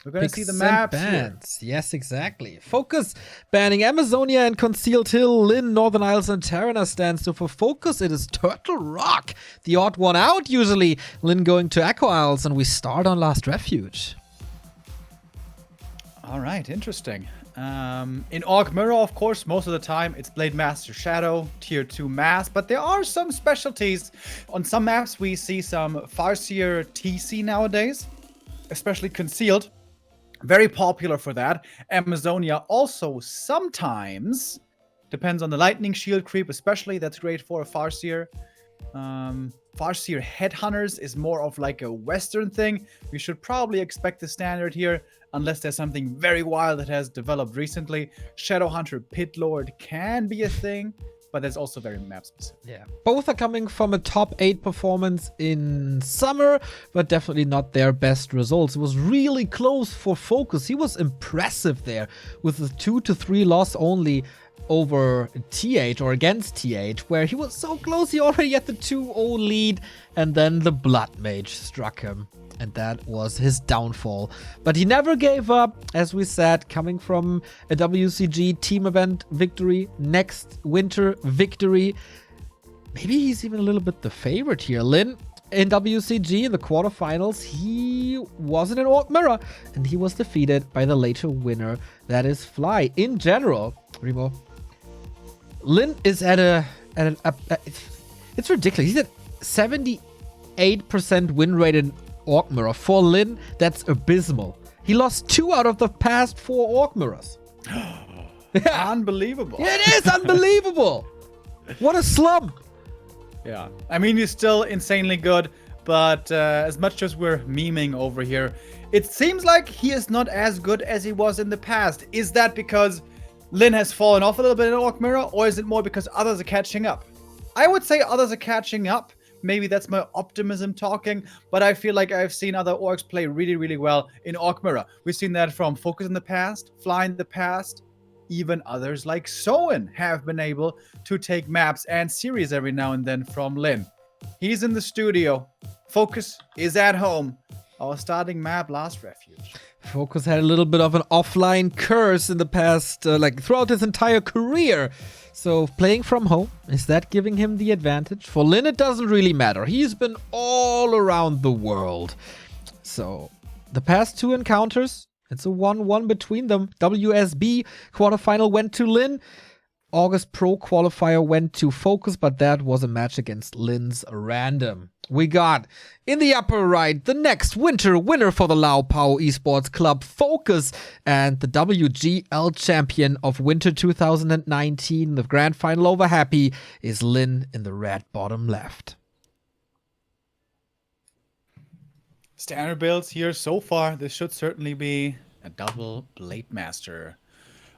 We're going to see the Picks maps and here. bans. Yes, exactly. FoCuS banning Amazonia and Concealed Hill. Lynn, Northern Isles, and Terraner stands. So for FoCuS, it is Turtle Rock, the odd one out usually. Lynn going to Echo Isles, and we start on Last Refuge. All right, interesting. In Orc Mirror, of course, most of the time it's Blade Master Shadow, Tier 2 Mass, but there are some specialties. On some maps, we see some Farseer TC nowadays, especially Concealed. Very popular for that. Amazonia also sometimes, depends on the Lightning Shield creep especially, that's great for a Farseer. Farseer Headhunters is more of like a Western thing. We should probably expect the standard here, unless there's something very wild that has developed recently. Shadowhunter Pit Lord can be a thing, but that's also very map specific. Yeah, both are coming from a top 8 performance in summer, but definitely not their best results. It was really close for FoCuS. He was impressive there with the 2-3 loss only over TH or against TH, where he was so close. He already had the 2-0 lead, and then the Blood Mage struck him, and that was his downfall. But he never gave up, as we said, coming from a WCG team event victory, next winter victory. Maybe he's even a little bit the favorite here. Lynn, in WCG in the quarterfinals, he wasn't in Orc Mirror, and he was defeated by the later winner, that is Fly. In general, Remo, Lynn is at it's ridiculous. He's at 78% win rate in Orc Mirror. For Lynn, that's abysmal. He lost 2 out of the past 4 Orc Mirrors. Yeah. Unbelievable. It is unbelievable. What a slump. Yeah, I mean, he's still insanely good, but as much as we're memeing over here, it seems like he is not as good as he was in the past. Is that because Lynn has fallen off a little bit in Orc Mirror, or is it more because others are catching up? I would say others are catching up. Maybe that's my optimism talking, but I feel like I've seen other Orcs play really, really well in Orc Mirror. We've seen that from FoCuS in the past, Fly in the past. Even others like Soen have been able to take maps and series every now and then from Lynn. He's in the studio. FoCuS is at home. Our starting map, Last Refuge. FoCuS had a little bit of an offline curse in the past, throughout his entire career. So playing from home, is that giving him the advantage? For Lynn, it doesn't really matter. He's been all around the world. So the past 2 encounters, it's a 1-1 between them. WSB quarterfinal went to Lynn. August Pro qualifier went to FoCuS, but that was a match against Lynn's random. We got, in the upper right, the next winter winner for the Lao Pao Esports Club, FoCuS, and the WGL champion of Winter 2019. The grand final over happy is Lynn in the red bottom left. Standard builds here so far. This should certainly be a double Blade Master.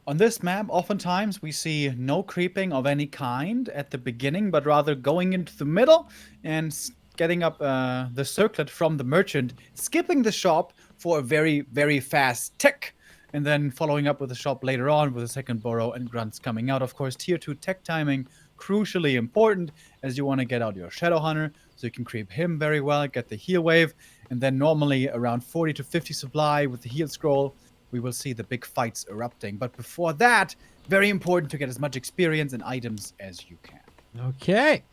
On this map, oftentimes we see no creeping of any kind at the beginning, but rather going into the middle and getting up the circlet from the merchant, skipping the shop for a very, very fast tick, and then following up with the shop later on with a second burrow and grunts coming out. Of course, tier 2 tech timing, crucially important, as you want to get out your Shadowhunter, so you can creep him very well, get the heal wave, and then normally around 40 to 50 supply with the heal scroll, we will see the big fights erupting. But before that, very important to get as much experience and items as you can. Okay.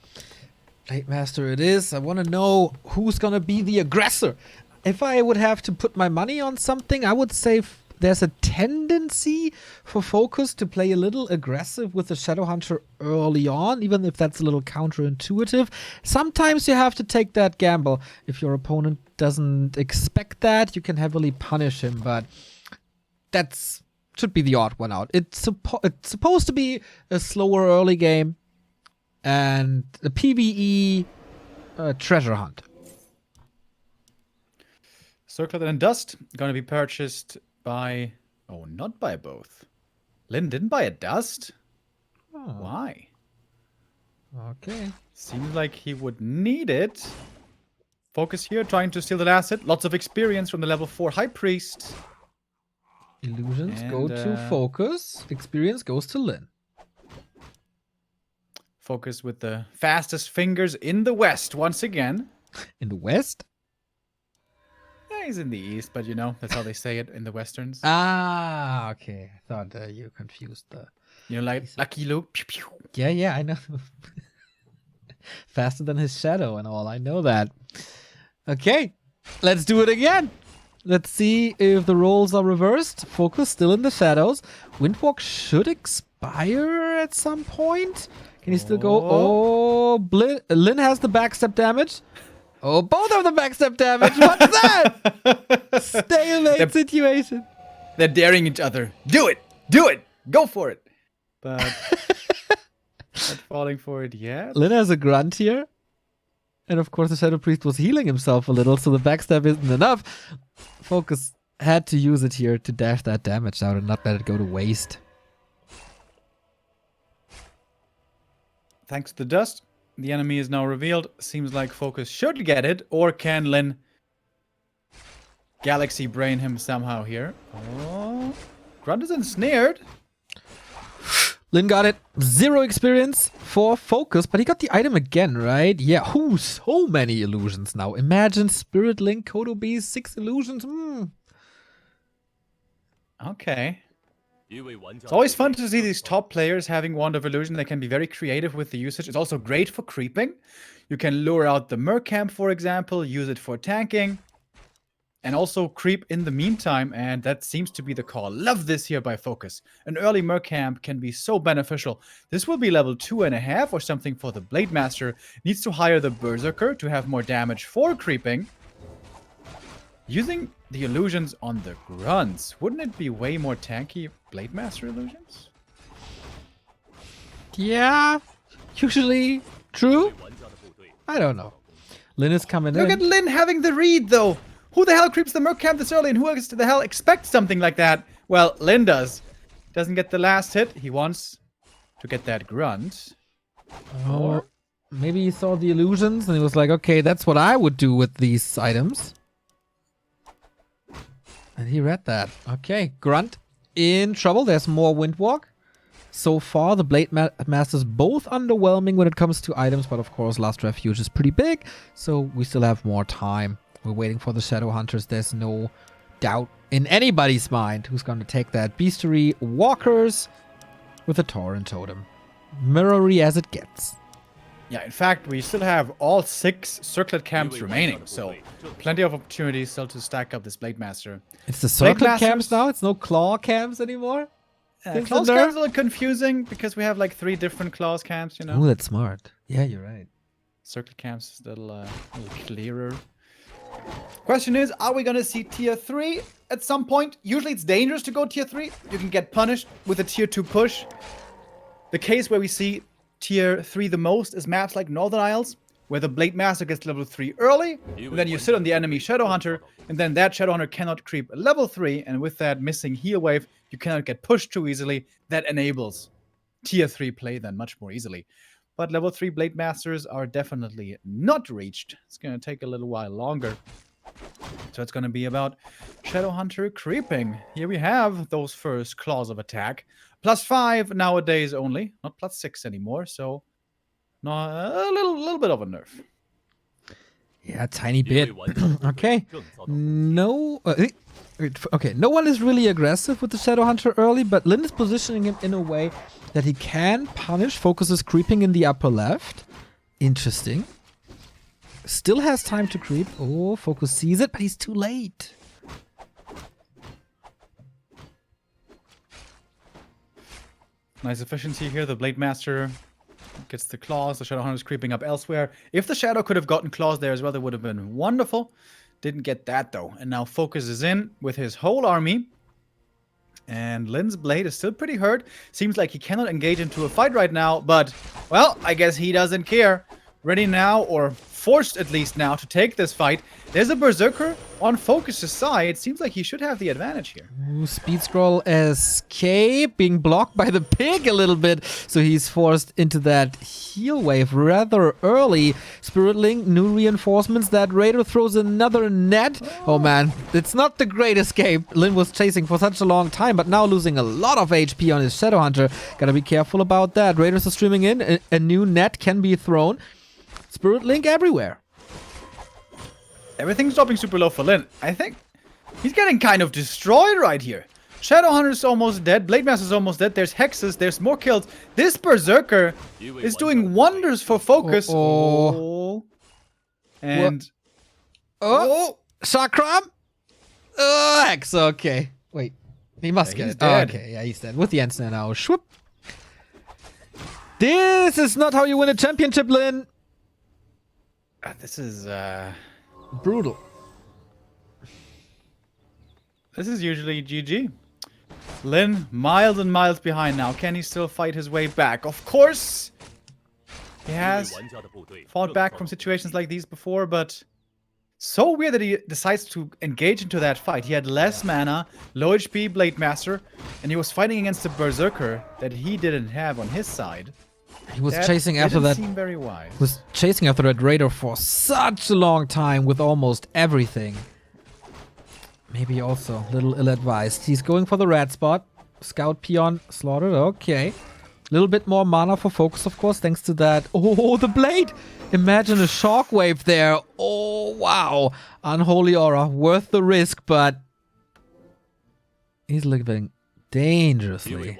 Blade Master it is. I want to know who's going to be the aggressor. If I would have to put my money on something, I would say there's a tendency for FoCuS to play a little aggressive with the Shadowhunter early on, even if that's a little counterintuitive. Sometimes you have to take that gamble. If your opponent doesn't expect that, you can heavily punish him, but that's should be the odd one out. It's supposed to be a slower early game and a PvE treasure hunt. Circlet and Dust going to be purchased by... Oh, not by both. Lynn didn't buy a Dust? Oh. Why? Okay. Seems like he would need it. FoCuS here, trying to steal the last hit. Lots of experience from the level 4 High Priest. Illusions go to FoCuS. Experience goes to Lynn. FoCuS with the fastest fingers in the West once again. In the West? He's in the east, but you know, that's how they say it in the westerns. Ah, okay. I thought you confused the... You know, like Lucky Luke. Pew, pew. Yeah, I know. Faster than his shadow and all. I know that. Okay, let's do it again. Let's see if the roles are reversed. FoCuS still in the shadows. Windwalk should expire at some point. Can he still go? Oh, Lin has the backstep damage. Oh, both of the backstep damage. What's that? Stalemate situation. They're daring each other. Do it. Do it. Go for it. But not falling for it yet. Lin has a grunt here. And of course the Shadow Priest was healing himself a little, so the backstab isn't enough. FoCuS had to use it here to dash that damage out and not let it go to waste. Thanks to the dust, the enemy is now revealed. Seems like FoCuS should get it, or can Lin Galaxy Brain him somehow here? Oh, Grunt is ensnared. Lin got it. 0 experience for FoCuS, but he got the item again, right? Yeah, so many illusions now. Imagine Spirit Link, Kodo Beast, 6 illusions. Okay. It's always fun to see these top players having Wand of Illusion. They can be very creative with the usage. It's also great for creeping. You can lure out the Mercamp, for example, use it for tanking, and also creep in the meantime, and that seems to be the call. Love this here by FoCuS. An early Mercamp can be so beneficial. This will be level 2.5 or something for the Blade Master. Needs to hire the Berserker to have more damage for creeping. Using the illusions on the grunts, wouldn't it be way more tanky Blade Master illusions? Yeah, usually true. I don't know. Lin is coming in. Look at Lin having the read, though. Who the hell creeps the Mercamp this early, and who the hell expects something like that? Well, Lin does. Doesn't get the last hit. He wants to get that grunt. Oh, maybe he saw the illusions and he was like, okay, that's what I would do with these items. And he read that. Okay, grunt in trouble. There's more Windwalk. So far, the Blade Masters both underwhelming when it comes to items, but of course, Last Refuge is pretty big, so we still have more time. We're waiting for the Shadow Hunters. There's no doubt in anybody's mind who's going to take that. Beastery Walkers with a Tauren Totem. Mirrory as it gets. Yeah, in fact, we still have all 6 circlet camps remaining, so plenty of opportunities still to stack up this Blade Master. It's the circlet camps now? It's no claw camps anymore? Claws camps are a little confusing because we have like 3 different claws camps, you know? Oh, that's smart. Yeah, you're right. Circlet camps is a little clearer. Question is, are we going to see tier 3 at some point? Usually it's dangerous to go tier 3. You can get punished with a tier 2 push. The case where we see tier 3 the most is maps like Northern Isles, where the Blade Master gets level 3 early, and then you sit on the enemy Shadow Hunter, and then that Shadow Hunter cannot creep level 3, and with that missing heal wave, you cannot get pushed too easily. That enables tier 3 play then much more easily. But level 3 Blade Masters are definitely not reached. It's going to take a little while longer. So it's going to be about Shadow Hunter creeping. Here we have those first claws of attack. +5 nowadays only, not +6 anymore. So a little bit of a nerf. Yeah, a tiny bit. Okay. No. Okay, no one is really aggressive with the Shadow Hunter early, but Lin is positioning him in a way that he can punish. FoCuS is creeping in the upper left. Interesting. Still has time to creep. Oh, FoCuS sees it, but he's too late. Nice efficiency here. The Blade Master gets the claws. The Shadow Hunter is creeping up elsewhere. If the Shadow could have gotten claws there as well, that would have been wonderful. Didn't get that, though. And now FoCuS is in with his whole army. And Lin's blade is still pretty hurt. Seems like he cannot engage into a fight right now. But, well, I guess he doesn't care. Ready now, or forced at least now, to take this fight. There's a Berserker on FoCuS' side. It seems like he should have the advantage here. Ooh, speed scroll escape, being blocked by the pig a little bit. So he's forced into that heal wave rather early. Spirit Link, new reinforcements. That Raider throws another net. Oh man, it's not the great escape Lin was chasing for such a long time, but now losing a lot of HP on his Shadow Hunter. Gotta be careful about that. Raiders are streaming in. A new net can be thrown. Spirit Link everywhere. Everything's dropping super low for Lin. I think he's getting kind of destroyed right here. Shadowhunter's almost dead. Blade Master's almost dead. There's Hexes. There's more kills. This Berserker is doing wonders for FoCuS. Oh. And... Oh! Shakram! Oh, Hex. Okay. Wait. He must get it. Dead. Okay, yeah, he's dead. With the Ensnare now. Shwoop. This is not how you win a championship, Lin. This is, brutal. This is usually GG. Lin, miles and miles behind now. Can he still fight his way back? Of course! He has fought back from situations like these before, but... So weird that he decides to engage into that fight. He had less mana, low HP Blade Master, and he was fighting against a Berserker that he didn't have on his side. He was chasing after that. Seem very wise. Was chasing after that Raider for such a long time with almost everything. Maybe also a little ill-advised. He's going for the red spot. Scout Peon slaughtered. Okay. A little bit more mana for FoCuS, of course, thanks to that. Oh, the blade! Imagine a shockwave there. Oh, wow. Unholy Aura. Worth the risk, but... he's living dangerously.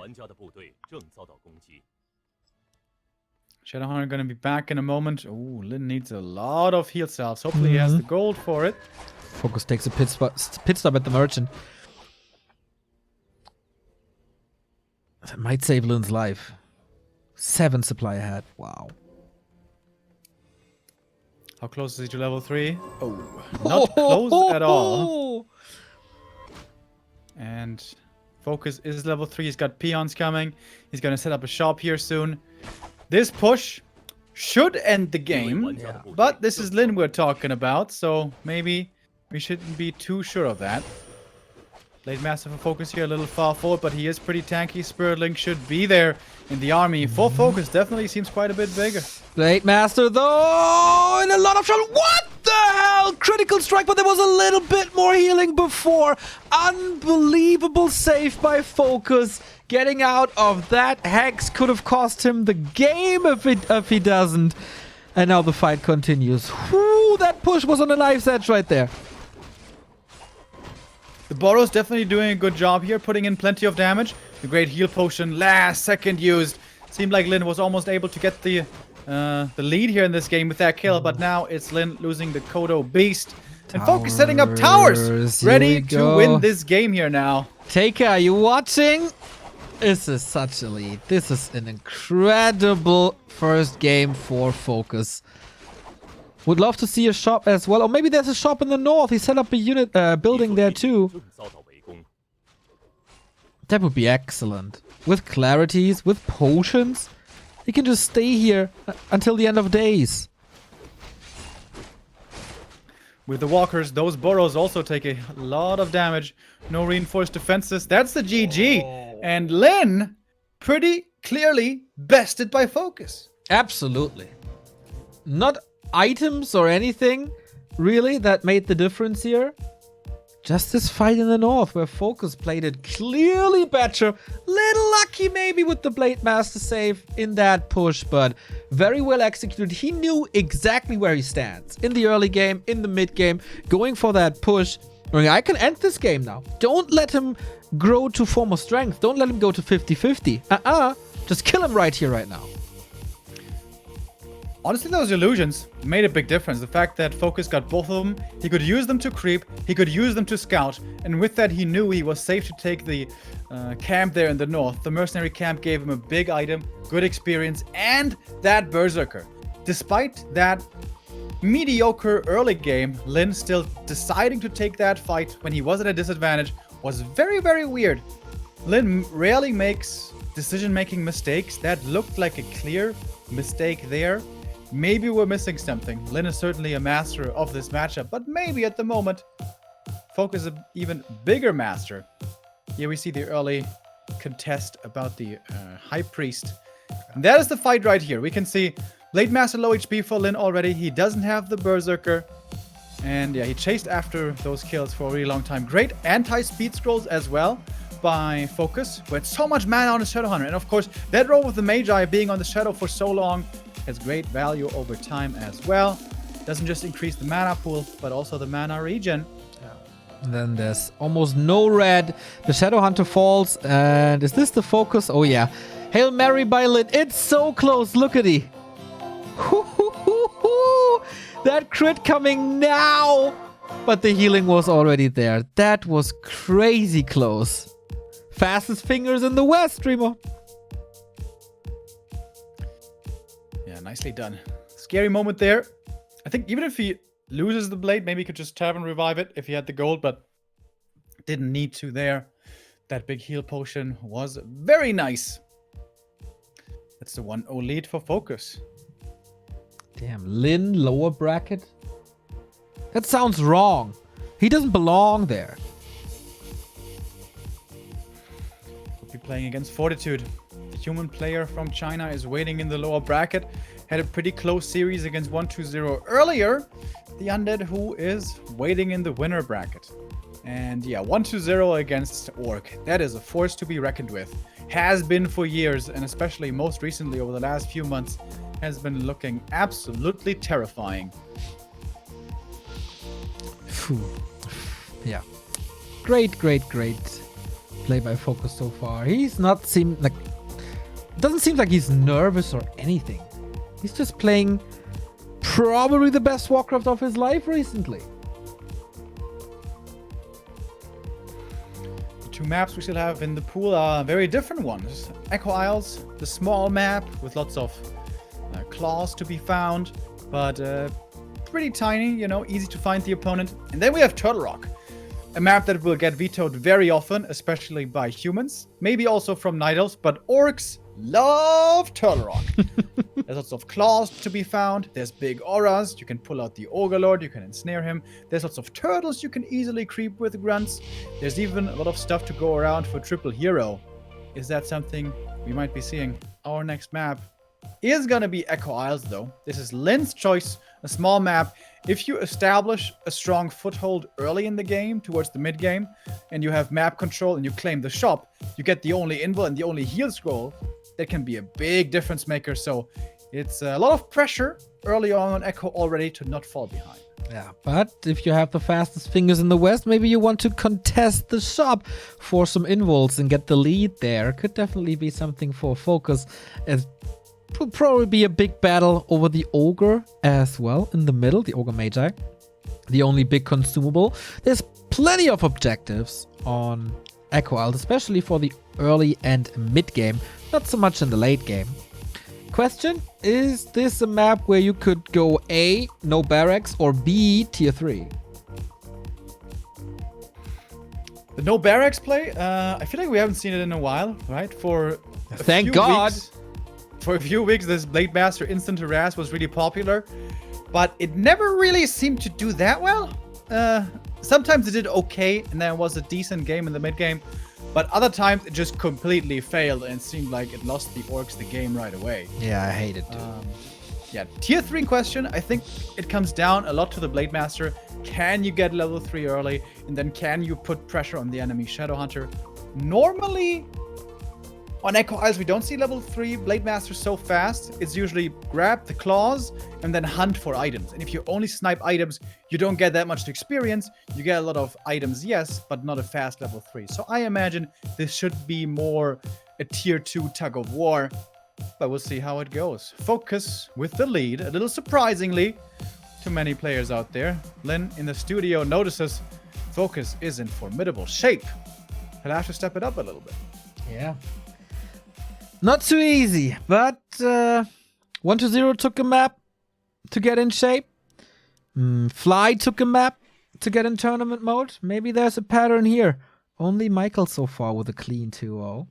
Shadowhunter gonna be back in a moment. Oh, Lin needs a lot of heal cells. Hopefully he has the gold for it. FoCuS takes a pit stop at the Merchant. That might save Lin's life. 7 supply ahead. Wow. How close is he to level 3? Oh, not close at all. And FoCuS is level 3. He's got peons coming. He's gonna set up a shop here soon. This push should end the game, but this is Lin we're talking about, so maybe we shouldn't be too sure of that. Blade Master for FoCuS here, a little far forward, but he is pretty tanky. Spirit Link should be there in the army. For FoCuS, definitely seems quite a bit bigger. Blade Master, though, in a lot of trouble. What the hell? Critical strike, but there was a little bit more healing before. Unbelievable save by FoCuS. Getting out of that Hex could have cost him the game if he doesn't. And now the fight continues. Whew, that push was on a knife's edge right there. The Boros definitely doing a good job here, putting in plenty of damage. The great heal potion, last second used. Seemed like Lin was almost able to get the lead here in this game with that kill, but now it's Lin losing the Kodo Beast. And FoCuS setting up towers, ready to win this game here now. Taker, are you watching? This is such a lead. This is an incredible first game for FoCuS. Would love to see a shop as well. Or maybe there's a shop in the north. He set up a unit building there too. That would be excellent. With clarities, with potions. He can just stay here until the end of days. With the walkers, those Boros also take a lot of damage. No reinforced defenses. That's the GG. And Lin, pretty clearly bested by FoCuS. Absolutely. Not items or anything, really, that made the difference here. Just this fight in the north, where FoCuS played it clearly better. Little lucky maybe with the Blade Master save in that push, but very well executed. He knew exactly where he stands. In the early game, in the mid game, going for that push. I can end this game now. Don't let him grow to former strength. Don't let him go to 50-50. Just kill him right here, right now. Honestly, those illusions made a big difference. The fact that FoCuS got both of them, he could use them to creep, he could use them to scout, and with that he knew he was safe to take the camp there in the north. The mercenary camp gave him a big item, good experience, and that Berserker. Despite that mediocre early game, Lin still deciding to take that fight when he was at a disadvantage was very, very weird. Lin rarely makes decision-making mistakes. That looked like a clear mistake there. Maybe we're missing something. Lin is certainly a master of this matchup, but maybe at the moment, FoCuS is an even bigger master. Here we see the early contest about the High Priest. And that is the fight right here. We can see Blade Master low HP for Lin already. He doesn't have the Berserker. And yeah, he chased after those kills for a really long time. Great anti-speed scrolls as well by FoCuS, who had so much mana on his Shadowhunter. And of course, that role with the Magi being on the Shadow for so long has great value over time as well. doesn't just increase the mana pool, but also the mana regen. And then there's almost no red. The Shadowhunter falls. And is this the FoCuS? Oh, yeah. Hail Mary by Lin. It's so close. Look at it. That crit coming now. But the healing was already there. That was crazy close. Fastest fingers in the West, Remo. Yeah, nicely done. Scary moment there. I think even if he loses the blade, maybe he could just tap and revive it if he had the gold, but didn't need to there. That big heal potion was very nice. That's the 1-0 lead for FoCuS. Damn, Lin lower bracket? That sounds wrong. He doesn't belong there. We'll be playing against Fortitude. The human player from China is waiting in the lower bracket. Had a pretty close series against 1-2-0 earlier. The undead who is waiting in the winner bracket. And yeah, 1-2-0 against ORC. That is a force to be reckoned with. Has been for years, and especially most recently over the last few months, has been looking absolutely terrifying. Yeah. Great play by FoCuS so far. He's not doesn't seem like he's nervous or anything. He's just playing probably the best Warcraft of his life recently. The two maps we still have in the pool are very different ones. Echo Isles, the small map with lots of claws to be found, but pretty tiny, you know, easy to find the opponent. And then we have Turtle Rock, a map that will get vetoed very often, especially by humans, maybe also from Night Elves, but orcs love Turtle Rock. There's lots of claws to be found. There's big auras. You can pull out the Ogre Lord. You can ensnare him. There's lots of turtles you can easily creep with grunts. There's even a lot of stuff to go around for triple hero. Is that something we might be seeing? Our next map is gonna be Echo Isles, though. This is Lin's choice, a small map. If you establish a strong foothold early in the game, towards the mid game, and you have map control and you claim the shop, you get the only invul and the only heal scroll. That can be a big difference maker. So it's a lot of pressure early on Echo already to not fall behind. Yeah, but if you have the fastest fingers in the West, maybe you want to contest the shop for some invuls and get the lead there. Could definitely be something for FoCuS. It will probably be a big battle over the Ogre as well in the middle, the Ogre Magi. The only big consumable. There's plenty of objectives on Echo Isles, especially for the early and mid game, not so much in the late game. Question, is this a map where you could go A, no barracks, or B, tier 3? The no barracks play, I feel like we haven't seen it in a while, right? Thank God. For a few weeks, this Blade Master instant harass was really popular, but it never really seemed to do that well. Sometimes it did okay, and then it was a decent game in the mid game, but other times it just completely failed and seemed like it lost the orcs the game right away. Yeah, I hate it too. Yeah, tier 3 question, I think it comes down a lot to the Blade Master. Can you get level 3 early, and then can you put pressure on the enemy Shadowhunter? Normally, on Echo Isles, we don't see level 3 Blade Master so fast. It's usually grab the claws and then hunt for items. And if you only snipe items, you don't get that much experience. You get a lot of items, yes, but not a fast level 3. So I imagine this should be more a tier 2 tug of war. But we'll see how it goes. FoCuS with the lead, a little surprisingly to many players out there. Lin in the studio notices FoCuS is in formidable shape. He'll have to step it up a little bit. Yeah. Not too easy, but 1-0 took a map to get in shape. Fly took a map to get in tournament mode. Maybe there's a pattern here. Only Michael so far with a clean 2-0.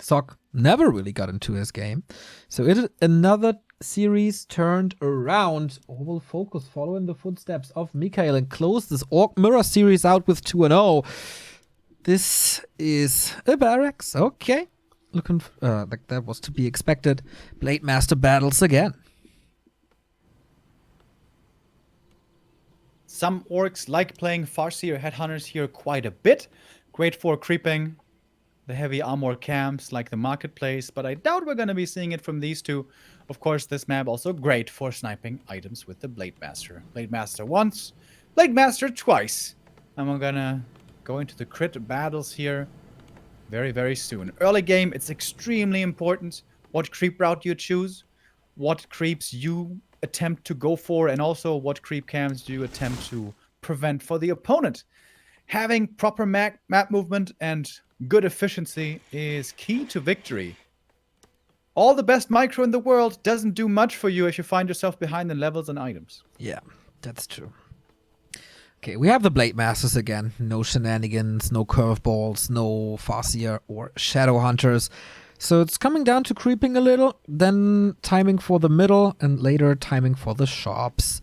Sock never really got into his game. So it is another series turned around. Or will FoCuS follow in the footsteps of Mikhail and close this Orc Mirror series out with 2-0. This is a barracks. Okay. Looking like that was to be expected. Blade Master battles again. Some orcs like playing Farseer Headhunters here quite a bit. Great for creeping the heavy armor camps like the marketplace, but I doubt we're going to be seeing it from these two. Of course, this map also great for sniping items with the Blade Master. Blade Master once, Blade Master twice. And we're gonna go into the crit battles here very, very soon. Early game, it's extremely important what creep route you choose, what creeps you attempt to go for, and also what creep cams you attempt to prevent for the opponent. Having proper map movement and good efficiency is key to victory. All the best micro in the world doesn't do much for you if you find yourself behind in levels and items. Yeah, that's true. Okay, we have the Blade Masters again. No shenanigans, no curveballs, no Farseer or Shadow Hunters. So it's coming down to creeping a little, then timing for the middle, and later timing for the shops.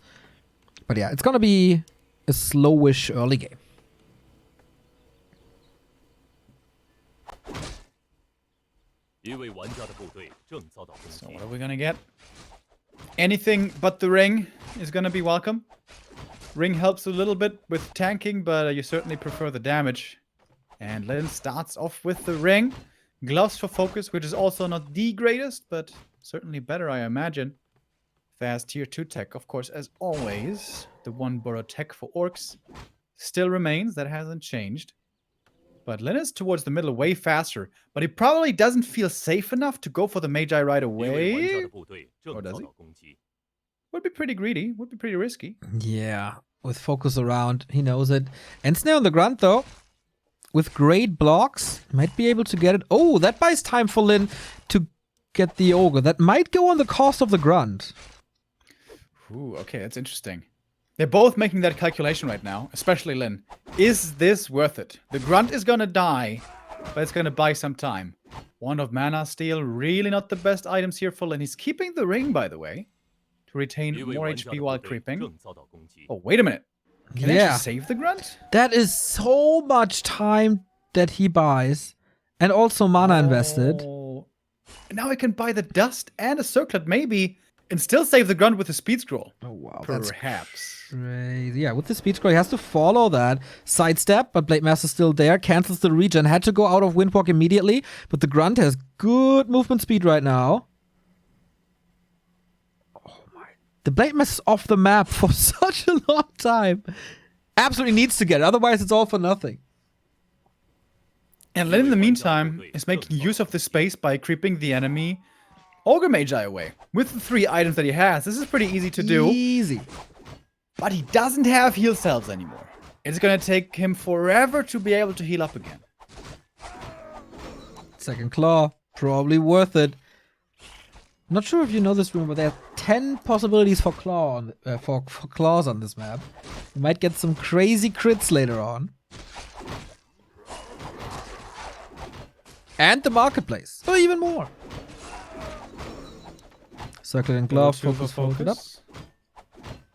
But yeah, it's gonna be a slowish early game. So what are we gonna get? Anything but the ring is gonna be welcome. Ring helps a little bit with tanking, but you certainly prefer the damage. And Lin starts off with the ring. Gloves for FoCuS, which is also not the greatest, but certainly better, I imagine. Fast tier 2 tech, of course, as always. The 1 burrow tech for orcs still remains. That hasn't changed. But Lin is towards the middle way faster. But he probably doesn't feel safe enough to go for the Magi right away. Or does he? Would be pretty greedy. Would be pretty risky. Yeah, with FoCuS around, he knows it. And Snare on the grunt, though. With great blocks, might be able to get it. Oh, that buys time for Lin to get the Ogre. That might go on the cost of the grunt. Ooh, okay, that's interesting. They're both making that calculation right now, especially Lin. Is this worth it? The grunt is gonna die, but it's gonna buy some time. Wand of Mana Steal, really not the best items here for Lin. He's keeping the ring, by the way, to retain more HP while creeping. Oh, wait a minute. Can he actually save the grunt? That is so much time that he buys. And also mana invested. Now he can buy the dust and a circlet, maybe, and still save the grunt with the speed scroll. Oh, wow. Perhaps. That's crazy. Yeah, with the speed scroll, he has to follow that. Sidestep, but Blade Master's still there. Cancels the regen. Had to go out of Windwalk immediately. But the grunt has good movement speed right now. The Blade Master's off the map for such a long time. Absolutely needs to get it, otherwise it's all for nothing. And Lin, in the meantime, is making use of the space by creeping the enemy Ogre Magi away. With the 3 items that he has, this is pretty easy to do. Easy. But he doesn't have heal cells anymore. It's gonna take him forever to be able to heal up again. Second claw, probably worth it. Not sure if you know this, Remo, but there are 10 possibilities for for claws on this map. You might get some crazy crits later on. And the marketplace, so even more. Circle and glove, FoCuS it up.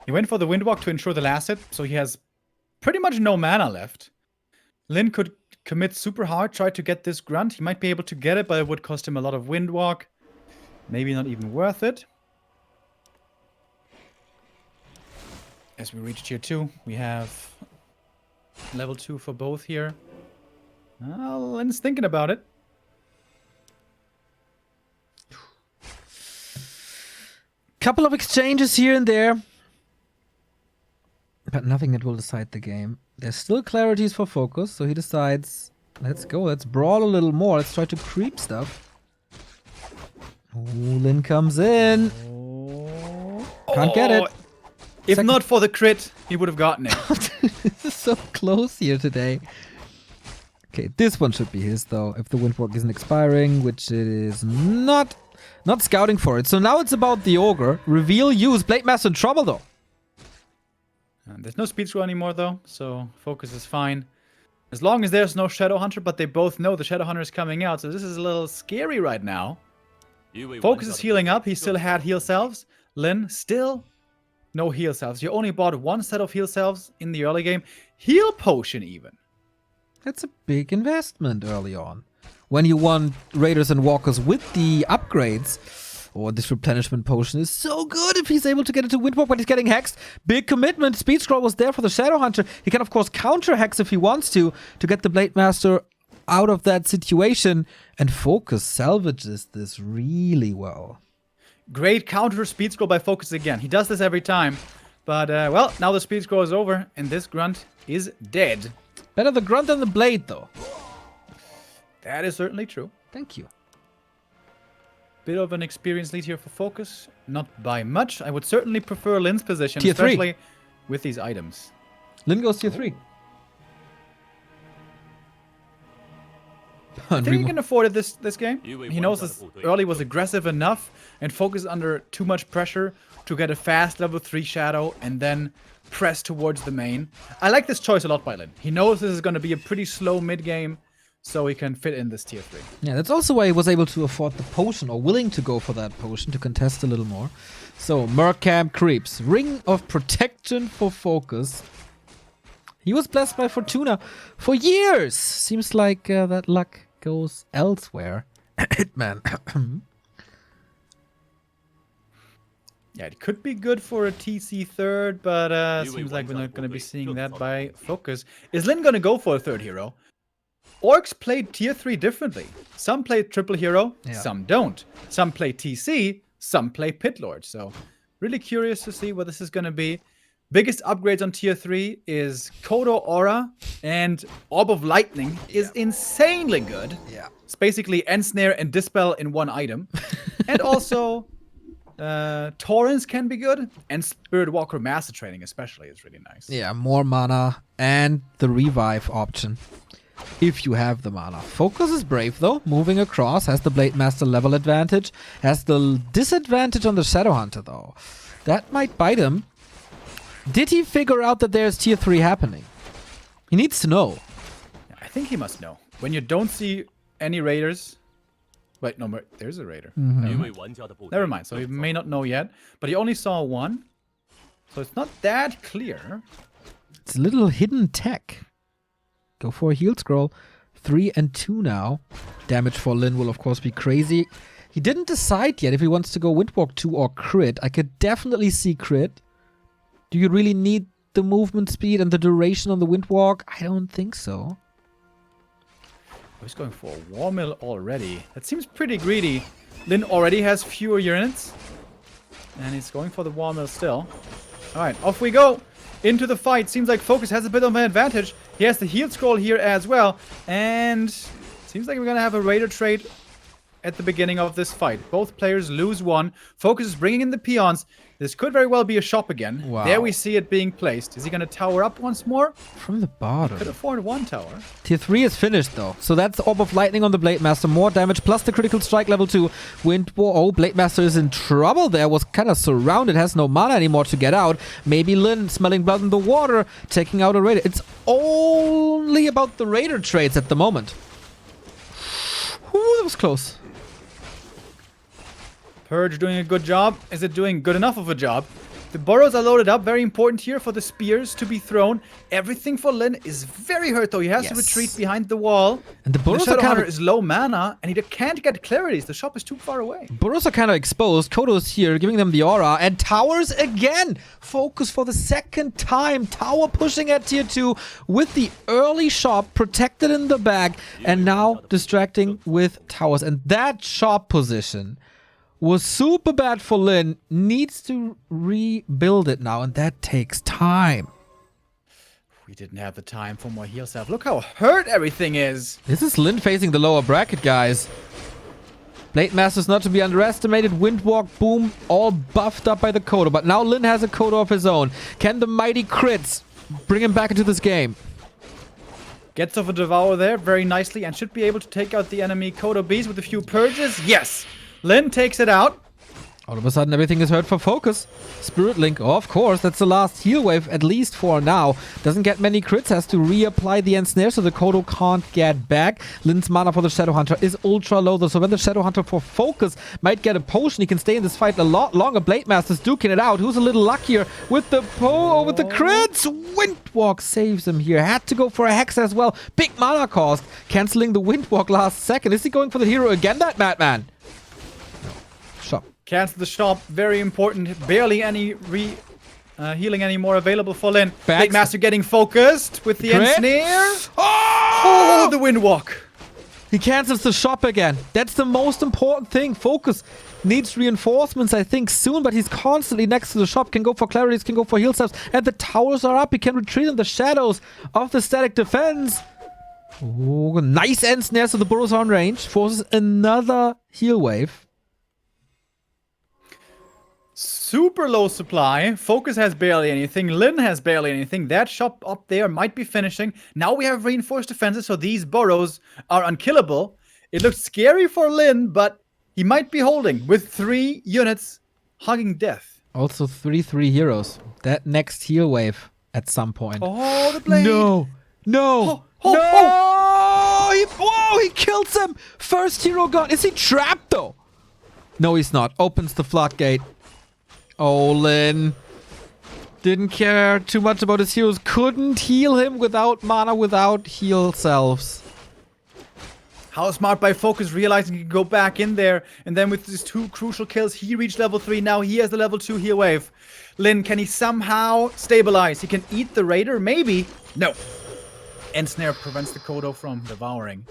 He went for the Windwalk to ensure the last hit, so he has pretty much no mana left. Lin could commit super hard, try to get this grunt. He might be able to get it, but it would cost him a lot of Windwalk. Maybe not even worth it. As we reach tier 2, we have level 2 for both here. Lin's thinking about it. Couple of exchanges here and there. But nothing that will decide the game. There's still clarities for FoCuS, so he decides, let's go, let's brawl a little more. Let's try to creep stuff. Oh, Lin comes in. Can't get it. If not for the crit, he would have gotten it. This is so close here today. Okay, this one should be his, though, if the Windwalk isn't expiring, which it is not. Not scouting for it. So now it's about the Ogre. Reveal, use. Blade Master in trouble, though. There's no speed scroll anymore, though, so FoCuS is fine. As long as there's no Shadow Hunter, but they both know the Shadow Hunter is coming out, so this is a little scary right now. FoCuS is healing up. He still had heal salves. Lin, still no heal salves. You only bought 1 set of heal salves in the early game. Heal potion, even. That's a big investment early on. When you want Raiders and Walkers with the upgrades, or this replenishment potion is so good if he's able to get it to Windwalk when he's getting hexed. Big commitment. Speed scroll was there for the Shadow Hunter. He can, of course, counter hex if he wants to get the Blade Master out of that situation. And FoCuS salvages this really well. Great counter speed scroll by FoCuS again. He does this every time. But, well, now the speed scroll is over, and this grunt is dead. Better the grunt than the blade, though. That is certainly true. Thank you. Bit of an experience lead here for FoCuS. Not by much. I would certainly prefer Lin's position, Tier 3. especially with these items. Lin goes tier 3. I think he can afford it this game. He knows this early was aggressive enough and focused under too much pressure to get a fast level 3 shadow and then press towards the main. I like this choice a lot by Lin. He knows this is going to be a pretty slow mid game, so he can fit in this tier 3. Yeah, that's also why he was able to afford the potion, or willing to go for that potion to contest a little more. So, Mercamp creeps. Ring of Protection for FoCuS. He was blessed by Fortuna for years. Seems like that luck goes elsewhere. Hitman. Yeah, it could be good for a TC third, but seems like we're not going to be seeing that by FoCuS. Is Lin going to go for a third hero? Orcs played tier 3 differently. Some play triple hero, some don't. Some play TC, some play Pit Lord. So, really curious to see what this is going to be. Biggest upgrades on tier 3 is Kodo Aura, and Orb of Lightning is insanely good. Yeah. It's basically Ensnare and Dispel in one item. And also, Torrents can be good, and Spirit Walker Master Training especially is really nice. Yeah, more mana and the revive option. If you have the mana. FoCuS is brave though, moving across, has the Blade Master level advantage, has the disadvantage on the Shadow Hunter though. That might bite him. Did he figure out that there's tier 3 happening? He needs to know. I think he must know. When you don't see any raiders... Wait, no, there's a raider. Never mind, so he may not know yet. But he only saw one. So it's not that clear. It's a little hidden tech. Go for a heal scroll. 3 and 2 now. Damage for Lin will of course be crazy. He didn't decide yet if he wants to go Windwalk 2 or crit. I could definitely see crit. Do you really need the movement speed and the duration on the Windwalk? I don't think so. He's going for a War Mill already. That seems pretty greedy. Lin already has fewer units. And he's going for the War Mill still. Alright, off we go. Into the fight. Seems like FoCuS has a bit of an advantage. He has the heal scroll here as well. And seems like we're going to have a Raider trade at the beginning of this fight. Both players lose one. FoCuS is bringing in the peons. This could very well be a shop again. Wow. There we see it being placed. Is he going to tower up once more? From the bottom. Could afford one tower. Tier 3 is finished though. So that's Orb of Lightning on the Blade Master. More damage plus the critical strike level 2. Oh, Blade Master is in trouble there. Was kind of surrounded. Has no mana anymore to get out. Maybe Lin smelling blood in the water. Taking out a Raider. It's only about the Raider trades at the moment. Ooh, that was close. Purge doing a good job. Is it doing good enough of a job? The burrows are loaded up. Very important here for the spears to be thrown. Everything for Lin is very hurt though. He has to retreat behind the wall. And the burrows Shadow are kind Hunter of... is low mana and he can't get clarities. The shop is too far away. Burrows are kind of exposed. Kodo's here, giving them the aura. And towers again. FoCuS for the second time. Tower pushing at tier 2 with the early shop protected in the back. And now distracting with towers. And that shop position was super bad for Lin. Needs to rebuild it now, and that takes time. We didn't have the time for more heal stuff. Look how hurt everything is. This is Lin facing the lower bracket, guys. Blade Master's not to be underestimated. Windwalk, boom, all buffed up by the Kodo. But now Lin has a Kodo of his own. Can the mighty crits bring him back into this game? Gets off a Devour there very nicely and should be able to take out the enemy Kodo bees with a few purges. Yes! Lin takes it out. All of a sudden, everything is hurt for FoCuS. Spirit Link, oh, of course, that's the last heal wave, at least for now. Doesn't get many crits, has to reapply the Ensnare, so the Kodo can't get back. Lin's mana for the Shadow Hunter is ultra low, though, so when the Shadow Hunter for FoCuS might get a potion, he can stay in this fight a lot longer. Blade Master's duking it out. Who's a little luckier with the with the crits? Windwalk saves him here. Had to go for a Hex as well. Big mana cost, canceling the Windwalk last second. Is he going for the hero again, that madman? Shop. Cancel the shop, very important. Barely any healing anymore available for Lin. Blade Master getting focused with the Ensnare. Oh! The Windwalk. He cancels the shop again. That's the most important thing. FoCuS needs reinforcements, I think, soon, but he's constantly next to the shop. Can go for clarities, can go for heal steps, and the towers are up. He can retreat in the shadows of the static defense. Ooh, nice end snare, so the burrows are on range. Forces another heal wave. Super low supply. FoCuS has barely anything. Lin has barely anything. That shop up there might be finishing. Now we have reinforced defenses, so these burrows are unkillable. It looks scary for Lin, but he might be holding with 3 units hugging death. Also 3/3 heroes. That next heal wave at some point. Oh, the blade. No. Oh. Whoa, he kills him. First hero gone. Is he trapped though? No, he's not. Opens the floodgate. Oh, Lin. Didn't care too much about his heroes. Couldn't heal him without mana, without heal selves. How smart by FoCuS, realizing he can go back in there. And then with these 2 crucial kills, he reached level 3. Now he has the level 2 heal wave. Lin, can he somehow stabilize? He can eat the Raider? Maybe. No. End snare prevents the Kodo from devouring.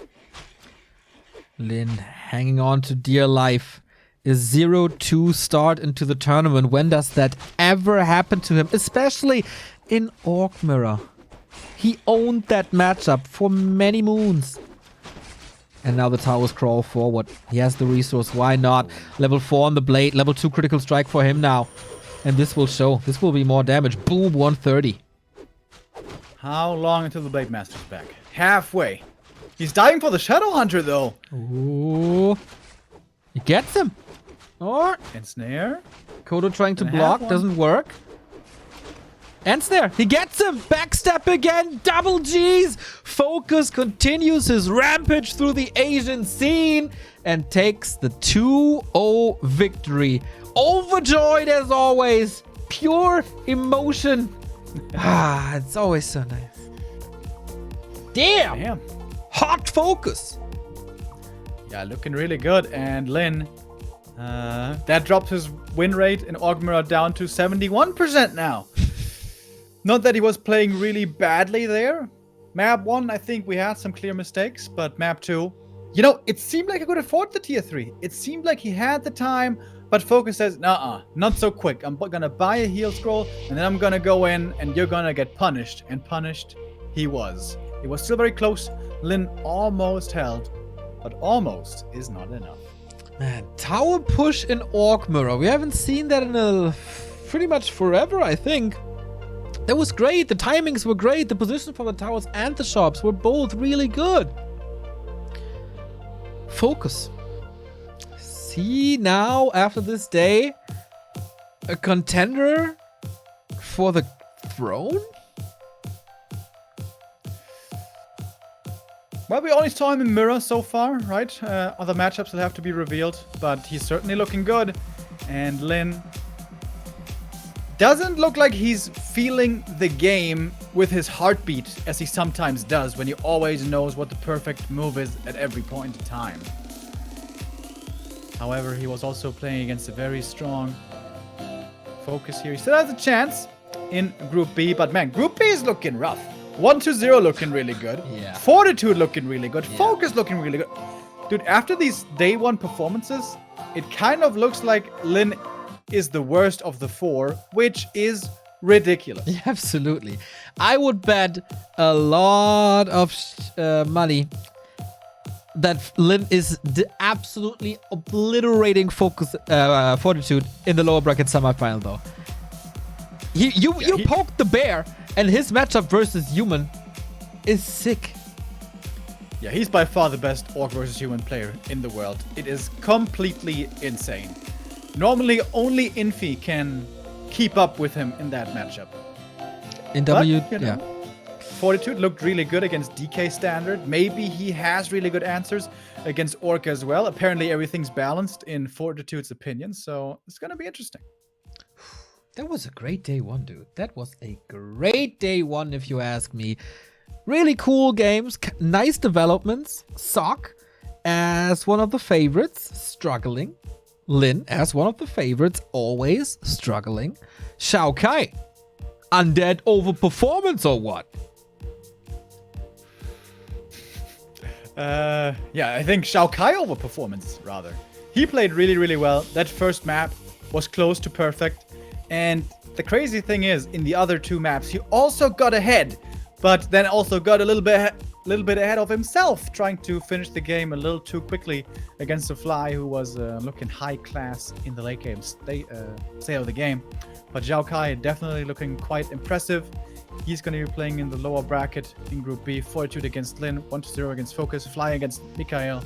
Lin hanging on to dear life. A 0-2 start into the tournament. When does that ever happen to him? Especially in Orc Mirror. He owned that matchup for many moons. And now the towers crawl forward. He has the resource. Why not? Level 4 on the blade. Level 2 critical strike for him now. And this will show. This will be more damage. Boom, 130. How long until the Blade Master's back? Halfway. He's diving for the Shadow Hunter, though. Ooh. He gets him. Or And snare. Kodo trying to block. Doesn't work. And snare. He gets him. Backstep again. Double G's. FoCuS continues his rampage through the Asian scene and takes the 2-0 victory. Overjoyed as always. Pure emotion. It's always so nice. Damn. Hot FoCuS. Yeah, looking really good. And Lin, that drops his win rate in Orc Mirror down to 71% now. Not that he was playing really badly there. Map 1, I think we had some clear mistakes, but map 2, you know, it seemed like he could afford the tier 3. It seemed like he had the time, but FoCuS says, nah, not so quick. I'm gonna buy a heal scroll, and then I'm gonna go in, and you're gonna get punished. And punished he was. It was still very close. Lin almost held, but almost is not enough. Man, tower push in Orc Mirror. We haven't seen that in pretty much forever, I think. That was great. The timings were great. The position for the towers and the shops were both really good. FoCuS. See now, after this day, a contender for the throne? Well, we only saw him in Mirror so far, right? Other matchups will have to be revealed, but he's certainly looking good. And Lin doesn't look like he's feeling the game with his heartbeat, as he sometimes does, when he always knows what the perfect move is at every point in time. However, he was also playing against a very strong FoCuS here. He still has a chance in Group B, but man, Group B is looking rough. 1-0 looking really good. Yeah. Fortitude looking really good. Yeah. FoCuS looking really good. Dude, after these day 1 performances, it kind of looks like Lin is the worst of the 4, which is ridiculous. Yeah, absolutely. I would bet a lot of money that Lin is absolutely obliterating FoCuS Fortitude in the lower bracket semifinal, though. You poked the bear, and his matchup versus Human is sick. Yeah, he's by far the best Orc versus Human player in the world. It is completely insane. Normally, only Infi can keep up with him in that matchup. In But, Fortitude looked really good against DK standard. Maybe he has really good answers against Orc as well. Apparently, everything's balanced in Fortitude's opinion, so it's going to be interesting. That was a great day 1, dude. That was a great day 1, if you ask me. Really cool games, nice developments. Sock as one of the favorites, struggling. Lin as one of the favorites, always struggling. Shao Kai, undead overperformance or what? Yeah, I think Shao Kai overperformance, rather. He played really, really well. That first map was close to perfect. And the crazy thing is, in the other two maps, he also got ahead, but then also got a little bit ahead of himself, trying to finish the game a little too quickly against the Fly, who was looking high class in the late game state of the game. But Zhao Kai definitely looking quite impressive. He's going to be playing in the lower bracket in Group B. Fortitude against Lin, 1-0 against FoCuS, Fly against Mikael.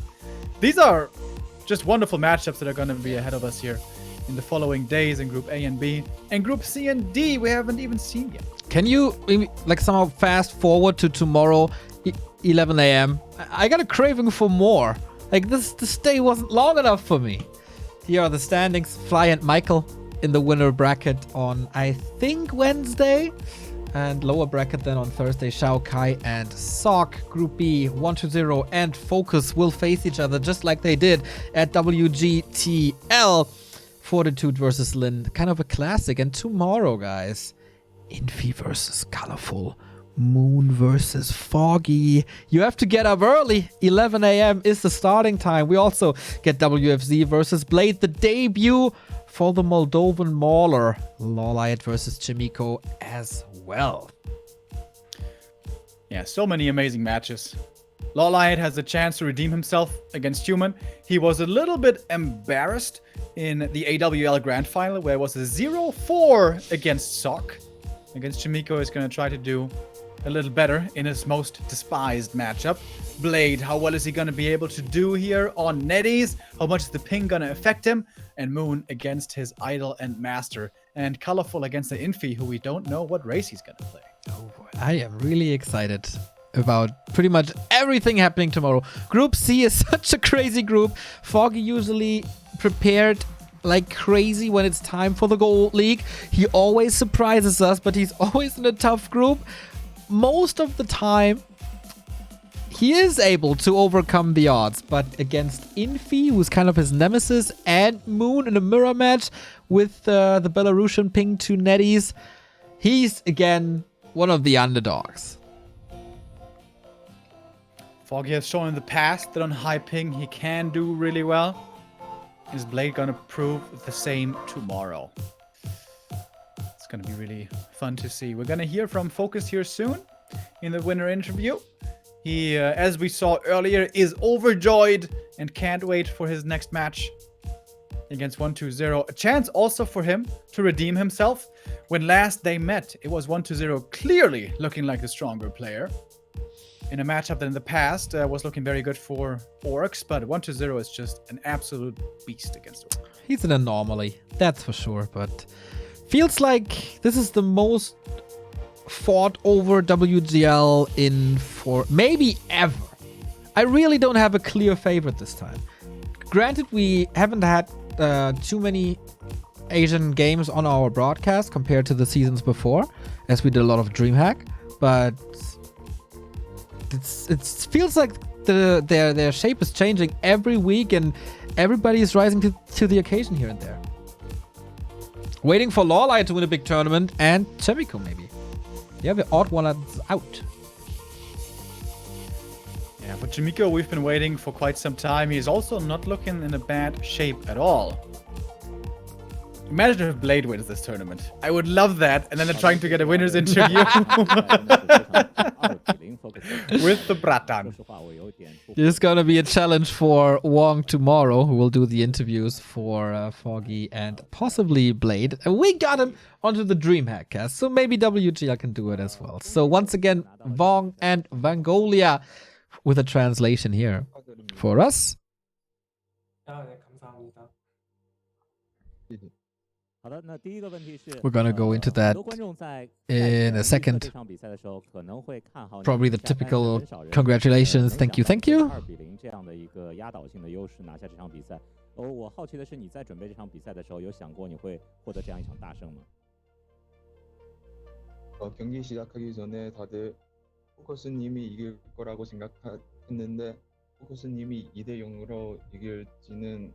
These are just wonderful matchups that are going to be ahead of us here in the following days in Group A and B. And Group C and D, we haven't even seen yet. Can you maybe like somehow fast forward to tomorrow, 11 a.m.? I got a craving for more. Like this day wasn't long enough for me. Here are the standings. Fly and Michael in the winner bracket on, I think, Wednesday. And lower bracket then on Thursday, Shao Kai and Sok. Group B, 1-0 and FoCuS will face each other just like they did at WGTL. Fortitude versus Lin, kind of a classic. And tomorrow, guys, Infi versus Colorful, Moon versus Foggy. You have to get up early. 11 a.m. is the starting time. We also get WFZ versus Blade, the debut for the Moldovan Mauler. Lawlight versus Chimiko as well. Yeah, so many amazing matches. Lawlight has a chance to redeem himself against Human. He was a little bit embarrassed in the AWL Grand Final, where it was a 0-4 against Sok. Against Chimiko, is going to try to do a little better in his most despised matchup. Blade, how well is he going to be able to do here on NetEase? How much is the ping going to affect him? And Moon against his idol and master. And Colorful against the Infi, who we don't know what race he's going to play. Oh boy, I am really excited about pretty much everything happening tomorrow. Group C is such a crazy group. Foggy usually prepared like crazy when it's time for the Gold League. He always surprises us, but he's always in a tough group. Most of the time, he is able to overcome the odds, but against Infi, who's kind of his nemesis, and Moon in a mirror match with the Belarusian ping to NetEase, he's again one of the underdogs. Foggy has shown in the past that on high ping he can do really well. Is Blade gonna prove the same tomorrow? It's gonna be really fun to see. We're gonna hear from FoCuS here soon in the winner interview. He, as we saw earlier, is overjoyed and can't wait for his next match against 1-0. A chance also for him to redeem himself. When last they met, it was 1-0, clearly looking like the stronger player. In a matchup that in the past was looking very good for ORCs, but 1-0 is just an absolute beast against ORCs. He's an anomaly, that's for sure, but feels like this is the most fought over WGL in for maybe ever. I really don't have a clear favorite this time. Granted, we haven't had too many Asian games on our broadcast compared to the seasons before, as we did a lot of DreamHack, but it feels like their shape is changing every week and everybody is rising to the occasion here and there. Waiting for Lawlight to win a big tournament and Chemico maybe. Yeah, the odd one is out. Yeah, for Chimiko, we've been waiting for quite some time. He's also not looking in a bad shape at all. Imagine if Blade wins this tournament. I would love that. And then they're trying to get a winner's interview with the Bratan. This is going to be a challenge for Wong tomorrow, who will do the interviews for Foggy and possibly Blade. And we got him onto the DreamHack cast, so maybe WGL can do it as well. So once again, Wong and Vangolia with a translation here for us. We're gonna go into that in a second. Probably the typical congratulations, thank you, thank you. 경기 시작하기 전에 다들 포커스님이 이길 거라고 생각했는데 포커스님이 2대0으로 이길지는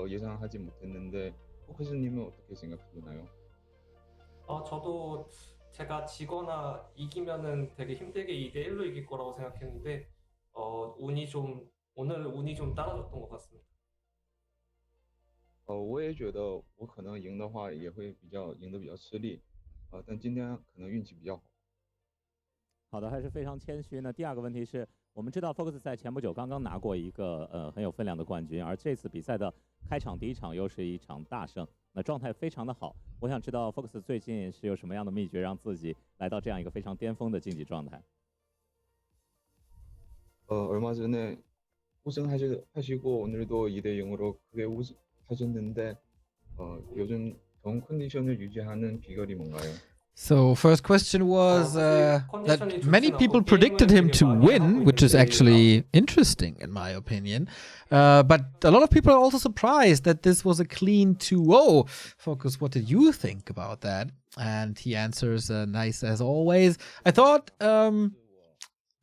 예상하지 못했는데 포커스님은 어떻게 생각하시나요? 저도 제가 지거나 이기면은 되게 힘들게 2대1로 이길 거라고 생각했는데 오늘 운이 좀 따라줬던 것 같습니다. 我也觉得我可能赢的话也会赢得比较吃力，但今天可能运气比较好。好的，还是非常谦虚。那第二个问题是，我们知道 FoCuS 在前不久刚刚拿过一个很有分量的冠军，而这次比赛的开场第一场又是一场大胜，那状态非常的好。我想知道 FoCuS 最近是有什么样的秘诀，让自己来到这样一个非常巅峰的竞技状态？ 얼마 전에 우승하시고 오늘도 2대 0으로 크게 우승하셨는데 요즘 좋은 컨디션을 유지하는 비결이 뭔가요? So first question was that many people predicted him to win, which is actually interesting in my opinion. But a lot of people are also surprised that this was a clean 2-0. FoCuS, what did you think about that? And he answers nice as always. I thought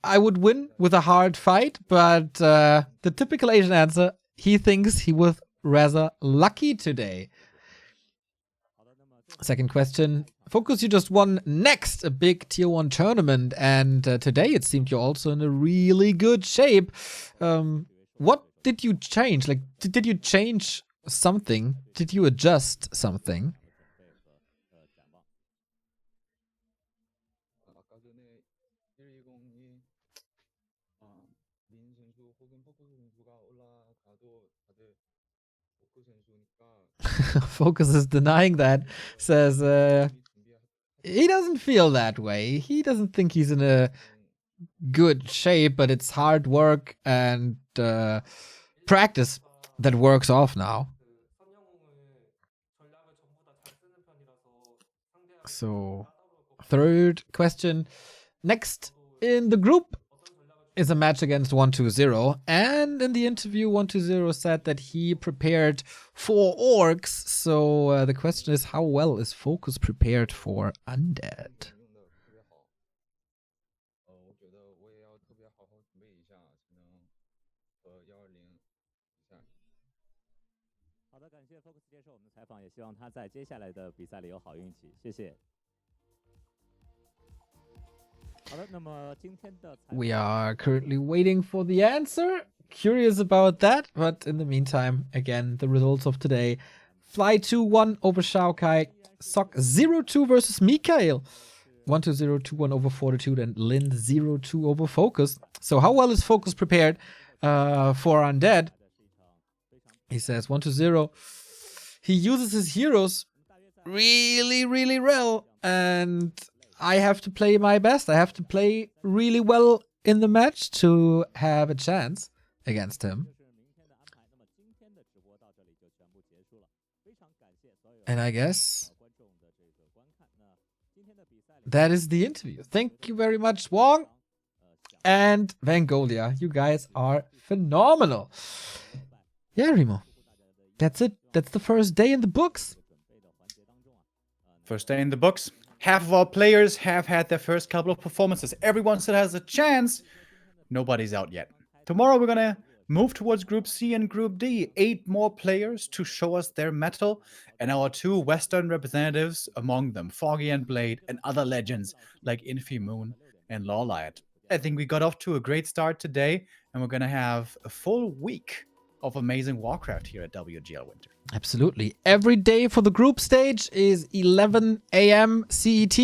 I would win with a hard fight, but the typical Asian answer, he thinks he was rather lucky today. Second question, FoCuS, you just won next a big tier 1 tournament, and today it seemed you're also in a really good shape. What did you change? Like, did you change something? Did you adjust something? FoCuS is denying that, says he doesn't feel that way. He doesn't think he's in a good shape, but it's hard work and practice that works off now. So, third question. Next in the group is a match against 120, and in the interview 120 said that he prepared 4 orcs, so the question is, how well is FoCuS prepared for Undead? We are currently waiting for the answer. Curious about that, but in the meantime, again, the results of today. Fly 2-1 over Xiaokai. Sok 0-2 versus Mikael. 1-0, 2-1 over Fortitude, and Lin 0-2 over FoCuS. So how well is FoCuS prepared for Undead? He says 1-0. He uses his heroes really, really well, and I have to play my best. I have to play really well in the match to have a chance against him. And I guess that is the interview. Thank you very much, Wong and Vangolia. You guys are phenomenal. Yeah, Remo. That's it. That's the first day in the books. First day in the books. Half of our players have had their first couple of performances. Everyone still has a chance. Nobody's out yet. Tomorrow we're going to move towards Group C and Group D. 8 more players to show us their mettle, and our 2 Western representatives among them, Foggy and Blade, and other legends like Infi-Moon and Lawlight. I think we got off to a great start today, and we're going to have a full week of amazing Warcraft here at WGL Winter. Absolutely. Every day for the group stage is 11 a.m. CET,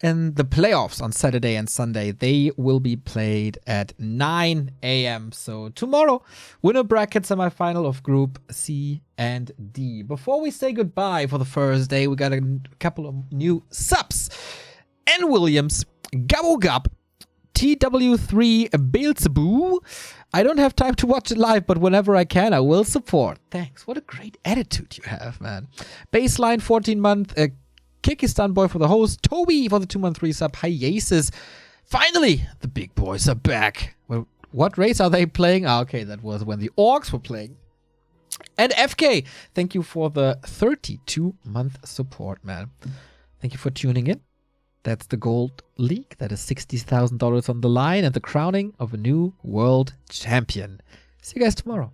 and the playoffs on Saturday and Sunday, they will be played at 9 a.m. So tomorrow, Winnerbracket Semifinal of Group C and D. Before we say goodbye for the first day, we got a couple of new subs. N. Williams, Gabo Gab, TW3 Beelzebub. I don't have time to watch it live, but whenever I can, I will support. Thanks. What a great attitude you have, man. Baseline 14-month. Kyrgyzstan boy for the host. Toby for the 2-month resub. Hiaces. Finally, the big boys are back. Well, what race are they playing? Ah, okay, that was when the orcs were playing. And FK, thank you for the 32-month support, man. Thank you for tuning in. That's the Gold League. That is $60,000 on the line and the crowning of a new world champion. See you guys tomorrow.